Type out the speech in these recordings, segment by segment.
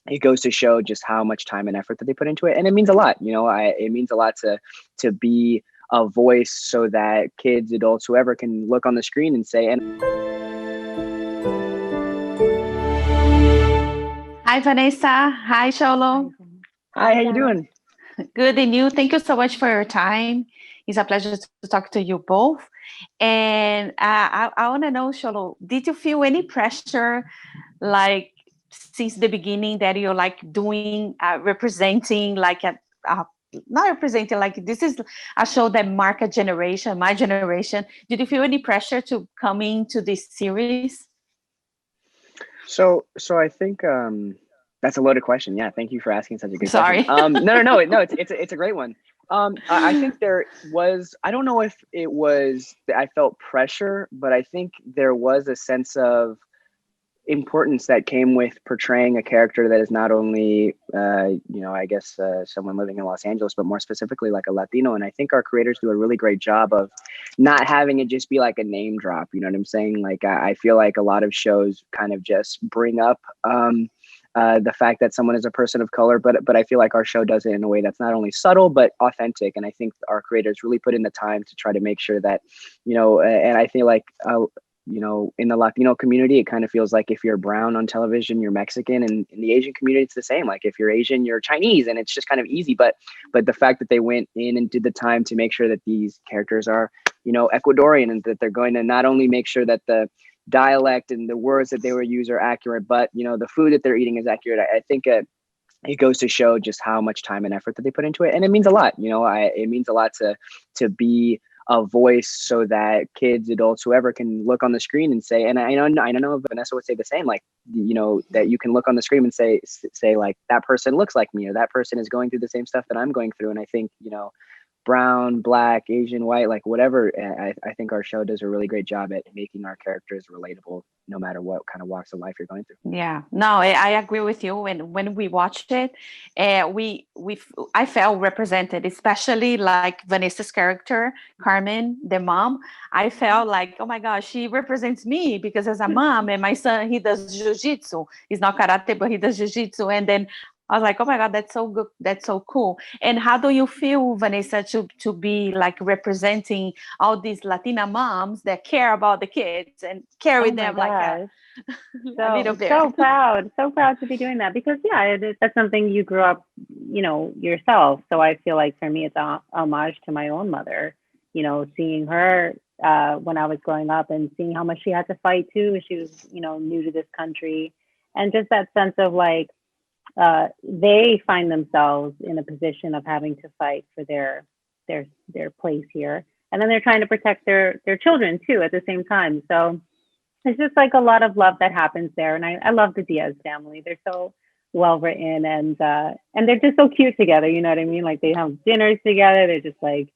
it goes to show just how much time and effort that they put into it. And it means a lot, it means a lot to be a voice so that kids, adults, whoever can look on the screen and say, and Hi, Vanessa. Hi, Xolo. hi, how you doing? Good, and you? Thank you so much for your time. It's a pleasure to talk to you both. And I want to know, Xolo, did you feel any pressure, like since the beginning, that you're like doing, representing, like not representing, like this is a show that mark a generation, my generation. Did you feel any pressure to come into this series? So I think that's a loaded question. Yeah, thank you for asking such a good question. Sorry. No, it's a great one. I think there was, I don't know if it was that I felt pressure, but I think there was a sense of importance that came with portraying a character that is not only I guess someone living in Los Angeles, but more specifically like a Latino. And I think our creators do a really great job of not having it just be like a name drop, you know what I'm saying? Like I feel like a lot of shows kind of just bring up the fact that someone is a person of color, but I feel like our show does it in a way that's not only subtle but authentic. And I think our creators really put in the time to try to make sure that, and I feel like in the Latino community, it kind of feels like if you're brown on television, you're Mexican, and in the Asian community, it's the same. Like if you're Asian, you're Chinese, and it's just kind of easy. But the fact that they went in and did the time to make sure that these characters are, Ecuadorian, and that they're going to not only make sure that the dialect and the words that they will use are accurate, but the food that they're eating is accurate. I think it goes to show just how much time and effort that they put into it, and it means a lot. It means a lot to be a voice so that kids, adults, whoever can look on the screen and say, and I know Vanessa would say the same, like, that you can look on the screen and say like, that person looks like me, or that person is going through the same stuff that I'm going through. And I think, brown, black, Asian, white, like whatever, I think our show does a really great job at making our characters relatable, no matter what kind of walks of life you're going through. Yeah, no, I agree with you. When we watched it, I felt represented, especially like Vanessa's character, Carmen, the mom. I felt like, oh my gosh, she represents me, because as a mom, and my son, he does jiu-jitsu. He's not karate, but he does jiu-jitsu. And then I was like, oh my God, that's so good. That's so cool. And how do you feel, Vanessa, to be like representing all these Latina moms that care about the kids and carry Oh my them like gosh. a little So bear? so proud, so proud to be doing that, because yeah, that's something you grew up, yourself. So I feel like for me, it's a homage to my own mother. Seeing her when I was growing up, and seeing how much she had to fight too. She was, new to this country, and just that sense of like they find themselves in a position of having to fight for their place here, and then they're trying to protect their children too at the same time. So it's just like a lot of love that happens there. And I love the Diaz family. They're so well written, and they're just so cute together. You know what I mean? Like they have dinners together. They're just like,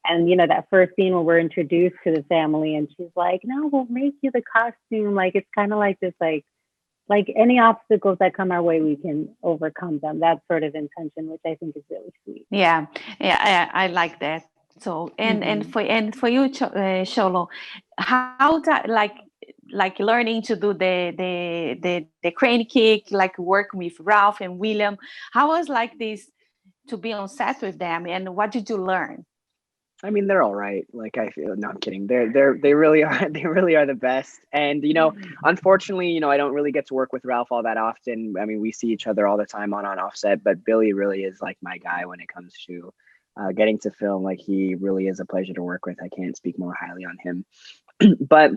and that first scene where we're introduced to the family, and she's like, "No, we'll make you the costume." Like it's kind of like this, like any obstacles that come our way, we can overcome them. That sort of intention, which I think is really sweet. Yeah, yeah, I like that. So, Mm-hmm. and for you, Sholo, how that like learning to do the crane kick, like work with Ralph and William. How was like this to be on set with them, and what did you learn? I mean, they're all right. Like I feel, no, I'm kidding. They really are. They really are the best. And unfortunately, I don't really get to work with Ralph all that often. I mean, we see each other all the time on offset. But Billy really is like my guy when it comes to getting to film. Like he really is a pleasure to work with. I can't speak more highly on him. But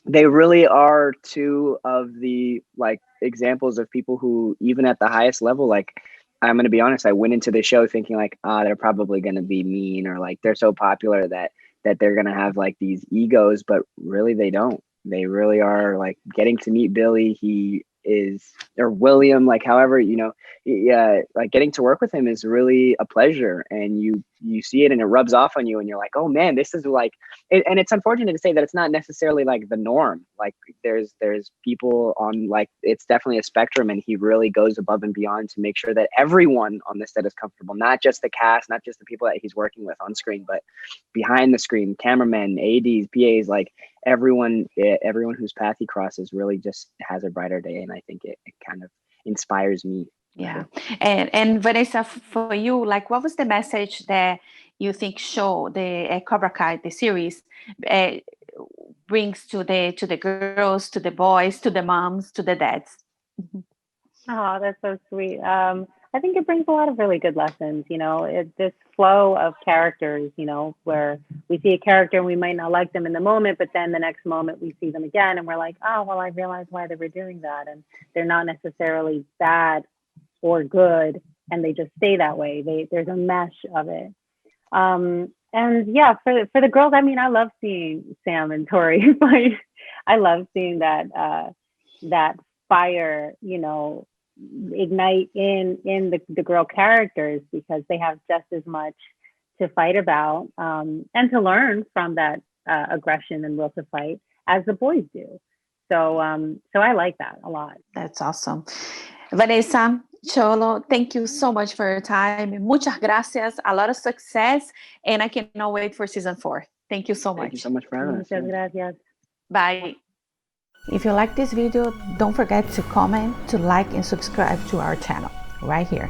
they really are two of the like examples of people who, even at the highest level, like I'm going to be honest, I went into the show thinking like, they're probably going to be mean, or like they're so popular that they're going to have like these egos, but really they don't. They really are like getting to meet Billy. He is, or William, like however, yeah, like getting to work with him is really a pleasure, and you see it and it rubs off on you, and you're like, oh man, this is like and it's unfortunate to say that it's not necessarily like the norm. Like there's people on, like, it's definitely a spectrum, and he really goes above and beyond to make sure that everyone on the set is comfortable, not just the cast, not just the people that he's working with on screen, but behind the screen, cameramen, ads, pas, like everyone whose path he crosses really just has a brighter day. And I think it kind of inspires me Yeah. And Vanessa, for you, like, what was the message that you think show the Cobra Kai, the series, uh, brings to the girls, to the boys, to the moms, to the dads? Oh, that's so sweet. I think it brings a lot of really good lessons, this flow of characters, where we see a character and we might not like them in the moment, but then the next moment we see them again and we're like, oh, well, I realized why they were doing that. And they're not necessarily bad or good, and they just stay that way. There's a mesh of it. And yeah, for the girls, I mean, I love seeing Sam and Tori fight. I love seeing that fire, ignite in the girl characters, because they have just as much to fight about, and to learn from that aggression and will to fight as the boys do. So I like that a lot. That's awesome. Vanessa, Xolo, thank you so much for your time. Muchas gracias. A lot of success. And I cannot wait for season 4. Thank you so much. Thank you so much for having us. Muchas gracias. Bye. If you like this video, don't forget to comment, to like, and subscribe to our channel right here.